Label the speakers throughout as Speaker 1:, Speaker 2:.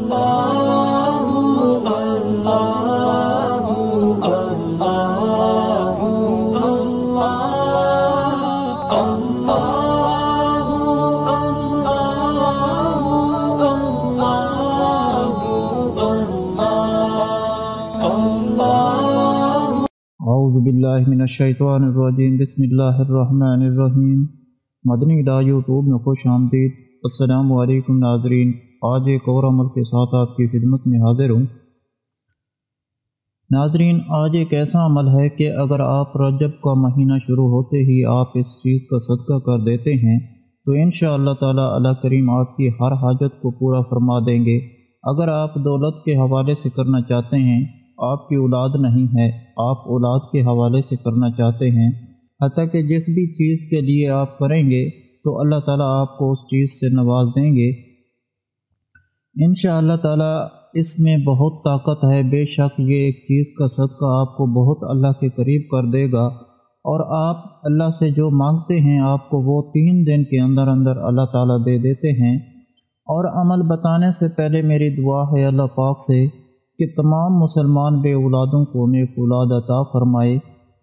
Speaker 1: اعوذ باللہ من الشیطان الرجیم بسم اللہ الرحمن الرحیم۔ مدنی ڈا یوٹیوب میں خوش آمدید۔ السلام علیکم ناظرین، آج ایک اور عمل کے ساتھ آپ کی خدمت میں حاضر ہوں۔ ناظرین، آج ایک ایسا عمل ہے کہ اگر آپ رجب کا مہینہ شروع ہوتے ہی آپ اس چیز کا صدقہ کر دیتے ہیں تو انشاءاللہ تعالی اللہ کریم آپ کی ہر حاجت کو پورا فرما دیں گے۔ اگر آپ دولت کے حوالے سے کرنا چاہتے ہیں، آپ کی اولاد نہیں ہے، آپ اولاد کے حوالے سے کرنا چاہتے ہیں، حتیٰ کہ جس بھی چیز کے لیے آپ کریں گے تو اللہ تعالیٰ آپ کو اس چیز سے نواز دیں گے انشاءاللہ تعالیٰ۔ اس میں بہت طاقت ہے، بے شک یہ ایک چیز کا صدقہ آپ کو بہت اللہ کے قریب کر دے گا، اور آپ اللہ سے جو مانگتے ہیں آپ کو وہ 3 دن کے اندر اندر اللہ تعالیٰ دے دیتے ہیں۔ اور عمل بتانے سے پہلے میری دعا ہے اللہ پاک سے کہ تمام مسلمان بے اولادوں کو نیک اولاد عطا فرمائے۔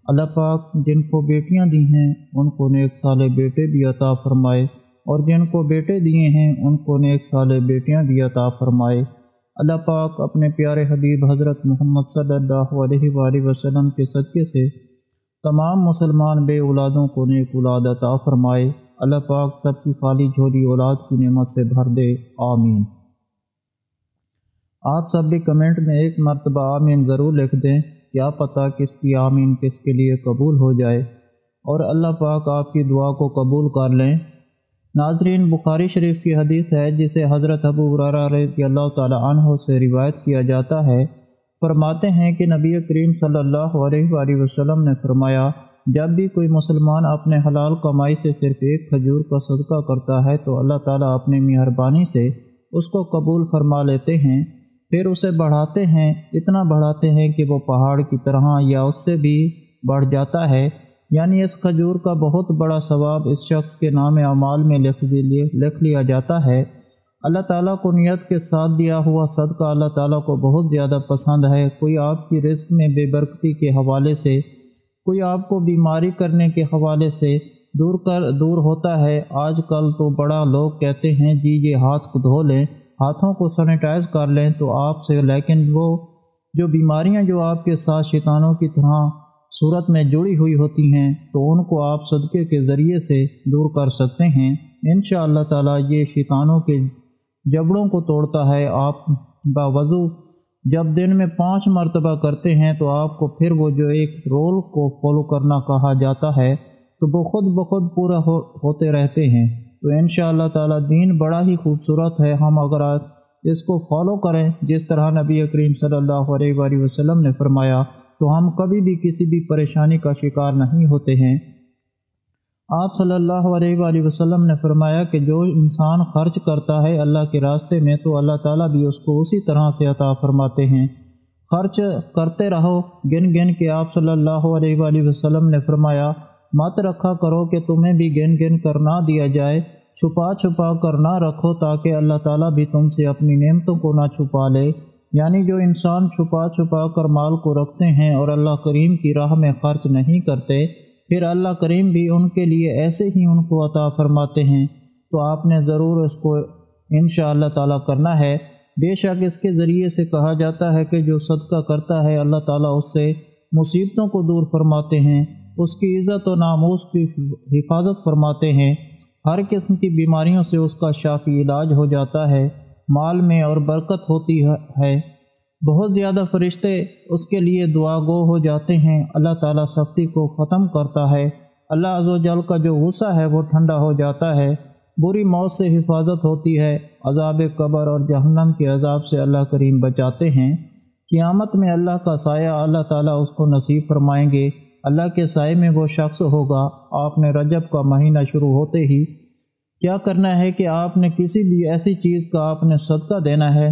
Speaker 1: اللہ پاک جن کو بیٹیاں دی ہیں ان کو نیک صالح بیٹے بھی عطا فرمائے، اور جن کو بیٹے دیے ہیں ان کو نیک صالح بیٹیاں بھی عطا فرمائے۔ اللہ پاک اپنے پیارے حبیب حضرت محمد صلی اللہ علیہ وآلہ وسلم کے صدقے سے تمام مسلمان بے اولادوں کو نیک اولاد عطا فرمائے۔ اللہ پاک سب کی خالی جھولی اولاد کی نعمت سے بھر دے، آمین۔ آپ سب بھی کمنٹ میں ایک مرتبہ آمین ضرور لکھ دیں، کیا پتہ کس کی آمین کس کے لیے قبول ہو جائے، اور اللہ پاک آپ کی دعا کو قبول کر لیں۔ ناظرین، بخاری شریف کی حدیث ہے جسے حضرت ابو ہریرہ رضی اللہ تعالی عنہ سے روایت کیا جاتا ہے۔ فرماتے ہیں کہ نبی کریم صلی اللہ علیہ وآلہ وسلم نے فرمایا، جب بھی کوئی مسلمان اپنے حلال کمائی سے صرف ایک کھجور کا صدقہ کرتا ہے تو اللہ تعالیٰ اپنی مہربانی سے اس کو قبول فرما لیتے ہیں، پھر اسے بڑھاتے ہیں، اتنا بڑھاتے ہیں کہ وہ پہاڑ کی طرح یا اس سے بھی بڑھ جاتا ہے، یعنی اس کھجور کا بہت بڑا ثواب اس شخص کے نام اعمال میں لکھ لیا جاتا ہے۔ اللہ تعالیٰ کو نیت کے ساتھ دیا ہوا صدقہ اللہ تعالیٰ کو بہت زیادہ پسند ہے۔ کوئی آپ کی رزق میں بے برکتی کے حوالے سے، کوئی آپ کو بیماری کرنے کے حوالے سے دور ہوتا ہے۔ آج کل تو بڑا لوگ کہتے ہیں جی یہ ہاتھ کو دھو لیں، ہاتھوں کو سینیٹائز کر لیں تو آپ سے، لیکن وہ جو بیماریاں جو آپ کے ساتھ شیطانوں کی طرح صورت میں جڑی ہوئی ہوتی ہیں تو ان کو آپ صدقے کے ذریعے سے دور کر سکتے ہیں انشاءاللہ تعالی۔ یہ شیطانوں کے جبڑوں کو توڑتا ہے۔ آپ باوضو جب دن میں 5 مرتبہ کرتے ہیں تو آپ کو پھر وہ جو ایک رول کو فالو کرنا کہا جاتا ہے تو وہ خود بخود پورا ہوتے رہتے ہیں۔ تو انشاءاللہ تعالی دین بڑا ہی خوبصورت ہے، ہم اگر اس کو فالو کریں جس طرح نبی کریم صلی اللہ علیہ وآلہ وسلم نے فرمایا تو ہم کبھی بھی کسی بھی پریشانی کا شکار نہیں ہوتے ہیں۔ آپ صلی اللہ علیہ وآلہ وسلم نے فرمایا کہ جو انسان خرچ کرتا ہے اللہ کے راستے میں تو اللہ تعالیٰ بھی اس کو اسی طرح سے عطا فرماتے ہیں۔ خرچ کرتے رہو گن گن کے۔ آپ صلی اللہ علیہ وآلہ وسلم نے فرمایا، مت رکھا کرو کہ تمہیں بھی گن گن کر نہ دیا جائے، چھپا چھپا کر نہ رکھو تاکہ اللہ تعالیٰ بھی تم سے اپنی نعمتوں کو نہ چھپا لے۔ یعنی جو انسان چھپا چھپا کر مال کو رکھتے ہیں اور اللہ کریم کی راہ میں خرچ نہیں کرتے، پھر اللہ کریم بھی ان کے لیے ایسے ہی ان کو عطا فرماتے ہیں۔ تو آپ نے ضرور اس کو انشاءاللہ تعالیٰ کرنا ہے۔ بے شک اس کے ذریعے سے کہا جاتا ہے کہ جو صدقہ کرتا ہے اللہ تعالیٰ اس سے مصیبتوں کو دور فرماتے ہیں، اس کی عزت و ناموس کی حفاظت فرماتے ہیں، ہر قسم کی بیماریوں سے اس کا شافی علاج ہو جاتا ہے، مال میں اور برکت ہوتی ہے، بہت زیادہ فرشتے اس کے لیے دعا گو ہو جاتے ہیں، اللہ تعالیٰ سختی کو ختم کرتا ہے، اللہ عز و جل کا جو غصہ ہے وہ ٹھنڈا ہو جاتا ہے، بری موت سے حفاظت ہوتی ہے، عذاب قبر اور جہنم کے عذاب سے اللہ کریم بچاتے ہیں، قیامت میں اللہ کا سایہ اللہ تعالیٰ اس کو نصیب فرمائیں گے، اللہ کے سائے میں وہ شخص ہوگا۔ آپ نے رجب کا مہینہ شروع ہوتے ہی کیا کرنا ہے کہ آپ نے کسی بھی ایسی چیز کا آپ نے صدقہ دینا ہے،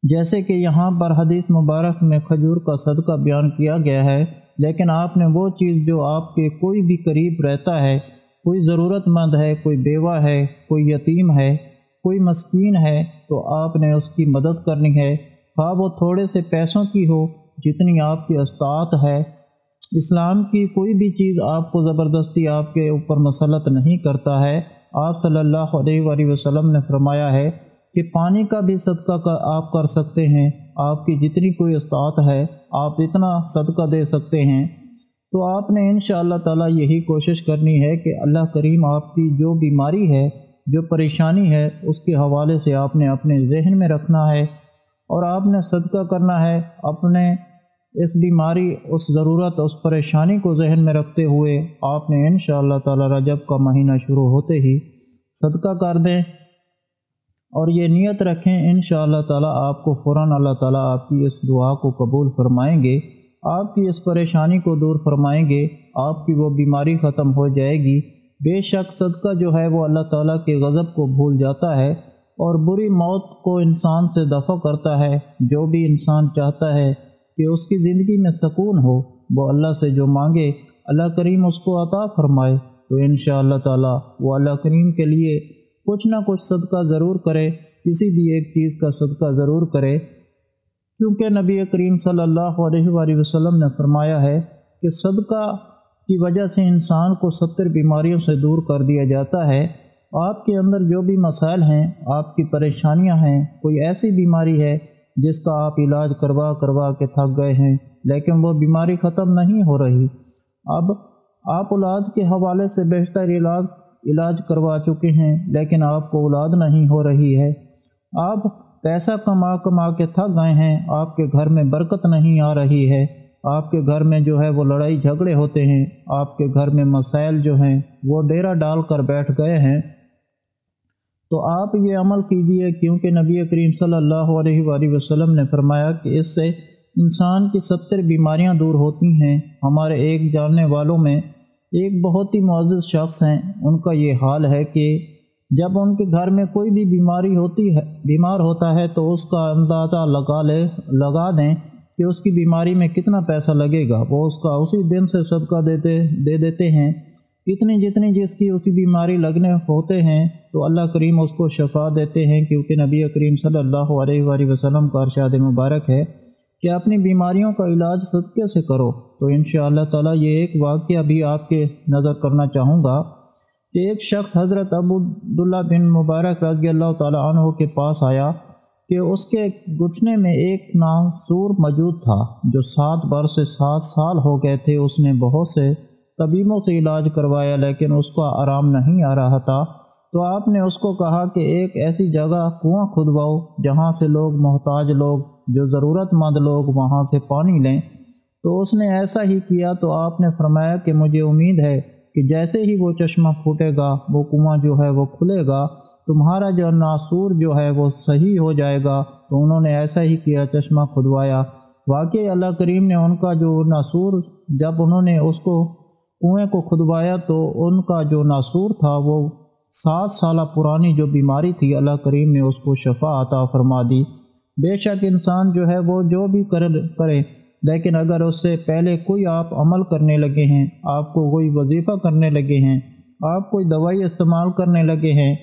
Speaker 1: جیسے کہ یہاں پر حدیث مبارک میں کھجور کا صدقہ بیان کیا گیا ہے، لیکن آپ نے وہ چیز جو آپ کے کوئی بھی قریب رہتا ہے، کوئی ضرورت مند ہے، کوئی بیوہ ہے، کوئی یتیم ہے، کوئی مسکین ہے تو آپ نے اس کی مدد کرنی ہے، خواہ وہ تھوڑے سے پیسوں کی ہو جتنی آپ کی استطاعت ہے۔ اسلام کی کوئی بھی چیز آپ کو زبردستی آپ کے اوپر مسلط نہیں کرتا ہے۔ آپ صلی اللہ علیہ وآلہ وسلم نے فرمایا ہے کہ پانی کا بھی صدقہ آپ کر سکتے ہیں، آپ کی جتنی کوئی استطاعت ہے آپ اتنا صدقہ دے سکتے ہیں۔ تو آپ نے انشاءاللہ تعالی یہی کوشش کرنی ہے کہ اللہ کریم آپ کی جو بیماری ہے، جو پریشانی ہے، اس کے حوالے سے آپ نے اپنے ذہن میں رکھنا ہے اور آپ نے صدقہ کرنا ہے، اپنے اس بیماری، اس ضرورت، اس پریشانی کو ذہن میں رکھتے ہوئے آپ نے انشاءاللہ تعالی رجب کا مہینہ شروع ہوتے ہی صدقہ کر دیں اور یہ نیت رکھیں انشاءاللہ تعالی آپ کو فوراً اللہ تعالی آپ کی اس دعا کو قبول فرمائیں گے، آپ کی اس پریشانی کو دور فرمائیں گے، آپ کی وہ بیماری ختم ہو جائے گی۔ بے شک صدقہ جو ہے وہ اللہ تعالیٰ کے غضب کو بھول جاتا ہے اور بری موت کو انسان سے دفع کرتا ہے۔ جو بھی انسان چاہتا ہے کہ اس کی زندگی میں سکون ہو، وہ اللہ سے جو مانگے اللہ کریم اس کو عطا فرمائے، تو انشاءاللہ تعالی وہ اللہ کریم کے لیے کچھ نہ کچھ صدقہ ضرور کرے، کسی بھی ایک چیز کا صدقہ ضرور کرے، کیونکہ نبی کریم صلی اللہ علیہ وآلہ وسلم نے فرمایا ہے کہ صدقہ کی وجہ سے انسان کو 70 بیماریوں سے دور کر دیا جاتا ہے۔ آپ کے اندر جو بھی مسائل ہیں، آپ کی پریشانیاں ہیں، کوئی ایسی بیماری ہے جس کا آپ علاج کروا کے تھک گئے ہیں لیکن وہ بیماری ختم نہیں ہو رہی، اب آپ اولاد کے حوالے سے بیشتر علاج کروا چکے ہیں لیکن آپ کو اولاد نہیں ہو رہی ہے، آپ پیسہ کما کے تھک گئے ہیں، آپ کے گھر میں برکت نہیں آ رہی ہے، آپ کے گھر میں جو ہے وہ لڑائی جھگڑے ہوتے ہیں، آپ کے گھر میں مسائل جو ہیں وہ ڈیرا ڈال کر بیٹھ گئے ہیں، تو آپ یہ عمل کیجئے، کیونکہ نبی کریم صلی اللہ علیہ وآلہ وسلم نے فرمایا کہ اس سے انسان کی 70 بیماریاں دور ہوتی ہیں۔ ہمارے ایک جاننے والوں میں ایک بہت ہی معزز شخص ہیں، ان کا یہ حال ہے کہ جب ان کے گھر میں کوئی بھی بیمار ہوتا ہے تو اس کا اندازہ لگا دیں کہ اس کی بیماری میں کتنا پیسہ لگے گا، وہ اس کا اسی دن سے صدقہ دے دیتے ہیں، جتنی جس کی اسی بیماری لگنے ہوتے ہیں تو اللہ کریم اس کو شفا دیتے ہیں، کیونکہ نبی کریم صلی اللہ علیہ وآلہ وسلم کا ارشاد مبارک ہے کہ اپنی بیماریوں کا علاج صدقے سے کرو۔ تو انشاءاللہ تعالی یہ ایک واقعہ بھی آپ کے نظر کرنا چاہوں گا کہ ایک شخص حضرت ابو عبداللہ بن مبارک رضی اللہ تعالی عنہ کے پاس آیا کہ اس کے گھٹنے میں ایک ناسور موجود تھا جو 7 برس سے 7 سال ہو گئے تھے، اس نے بہت سے طبیبوں سے علاج کروایا لیکن اس کو آرام نہیں آ رہا تھا، تو آپ نے اس کو کہا کہ ایک ایسی جگہ کنواں کھدواؤ جہاں سے محتاج لوگ، جو ضرورت مند لوگ وہاں سے پانی لیں، تو اس نے ایسا ہی کیا۔ تو آپ نے فرمایا کہ مجھے امید ہے کہ جیسے ہی وہ چشمہ پھوٹے گا، وہ کنواں جو ہے وہ کھلے گا، تمہارا جو ناسور جو ہے وہ صحیح ہو جائے گا۔ تو انہوں نے ایسا ہی کیا، چشمہ کھدوایا، واقعی اللہ کریم نے ان کا جو ناسور، جب انہوں نے اس کو کنویں کو کھدوایا تو ان کا جو ناسور تھا وہ 7 سالہ پرانی جو بیماری تھی، اللہ کریم نے اس کو شفا عطا فرما دی۔ بے شک انسان جو ہے وہ جو بھی کرے لیکن اگر اس سے پہلے کوئی آپ عمل کرنے لگے ہیں، آپ کو کوئی وظیفہ کرنے لگے ہیں، آپ کوئی دوائی استعمال کرنے لگے ہیں،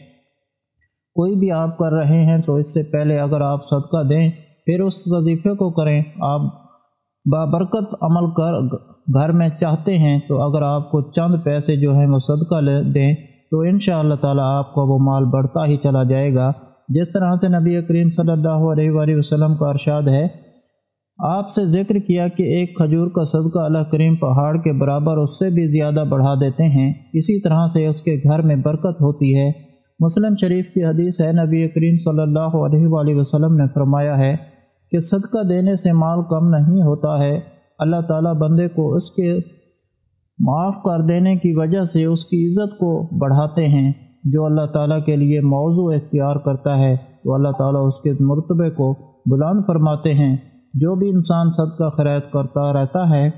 Speaker 1: کوئی بھی آپ کر رہے ہیں، تو اس سے پہلے اگر آپ صدقہ دیں پھر اس وظیفے کو کریں۔ آپ بابرکت عمل گھر میں چاہتے ہیں تو اگر آپ کو چند پیسے جو ہیں وہ صدقہ دیں تو انشاءاللہ تعالی آپ کا وہ مال بڑھتا ہی چلا جائے گا۔ جس طرح سے نبی کریم صلی اللہ علیہ وآلہ وسلم کا ارشاد ہے، آپ سے ذکر کیا کہ ایک کھجور کا صدقہ اللہ کریم پہاڑ کے برابر اس سے بھی زیادہ بڑھا دیتے ہیں، اسی طرح سے اس کے گھر میں برکت ہوتی ہے۔ مسلم شریف کی حدیث ہے، نبی کریم صلی اللہ علیہ وآلہ وسلم نے فرمایا ہے کہ صدقہ دینے سے مال کم نہیں ہوتا ہے، اللہ تعالیٰ بندے کو اس کے معاف کر دینے کی وجہ سے اس کی عزت کو بڑھاتے ہیں۔ جو اللہ تعالیٰ کے لیے موضوع اختیار کرتا ہے تو اللہ تعالیٰ اس کے مرتبے کو بلند فرماتے ہیں۔ جو بھی انسان صدقہ خیرات کرتا رہتا ہے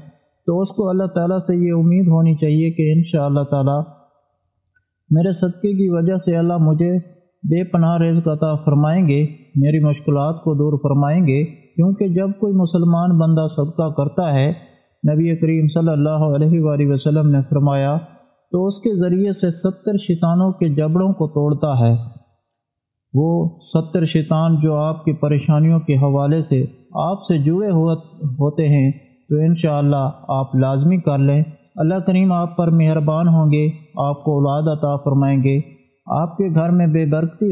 Speaker 1: تو اس کو اللہ تعالیٰ سے یہ امید ہونی چاہیے کہ انشاءاللہ تعالیٰ میرے صدقے کی وجہ سے اللہ مجھے بے پناہ رزق عطا فرمائیں گے، میری مشکلات کو دور فرمائیں گے، کیونکہ جب کوئی مسلمان بندہ صدقہ کرتا ہے، نبی کریم صلی اللہ علیہ وآلہ وسلم نے فرمایا تو اس کے ذریعے سے 70 شیطانوں کے جبڑوں کو توڑتا ہے۔ وہ 70 شیطان جو آپ کی پریشانیوں کے حوالے سے آپ سے جڑے ہوتے ہیں تو انشاءاللہ آپ لازمی کر لیں۔ اللہ کریم آپ پر مہربان ہوں گے، آپ کو اولاد عطا فرمائیں گے۔ آپ کے گھر میں بے برکتی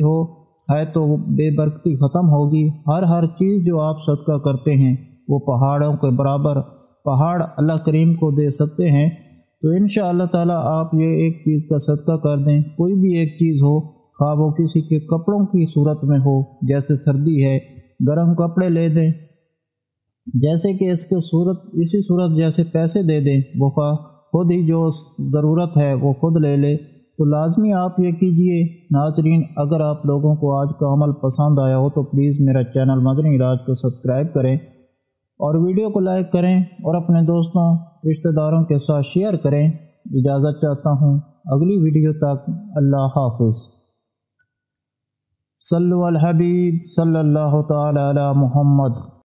Speaker 1: ہے تو بے برکتی ختم ہوگی۔ ہر چیز جو آپ صدقہ کرتے ہیں وہ پہاڑوں کے برابر پہاڑ اللہ کریم کو دے سکتے ہیں۔ تو انشاءاللہ تعالی آپ یہ ایک چیز کا صدقہ کر دیں، کوئی بھی ایک چیز ہو، خواہ وہ کسی کے کپڑوں کی صورت میں ہو، جیسے سردی ہے گرم کپڑے لے دیں، جیسے کہ اسی صورت جیسے پیسے دے دیں، وہ خود ہی جو ضرورت ہے وہ خود لے لے۔ تو لازمی آپ یہ کیجئے۔ ناظرین، اگر آپ لوگوں کو آج کا عمل پسند آیا ہو تو پلیز میرا چینل مدنی راج کو سبسکرائب کریں اور ویڈیو کو لائک کریں اور اپنے دوستوں رشتہ داروں کے ساتھ شیئر کریں۔ اجازت چاہتا ہوں، اگلی ویڈیو تک اللہ حافظ۔ صلو علی الحبیب صلی اللہ تعالی علی محمد۔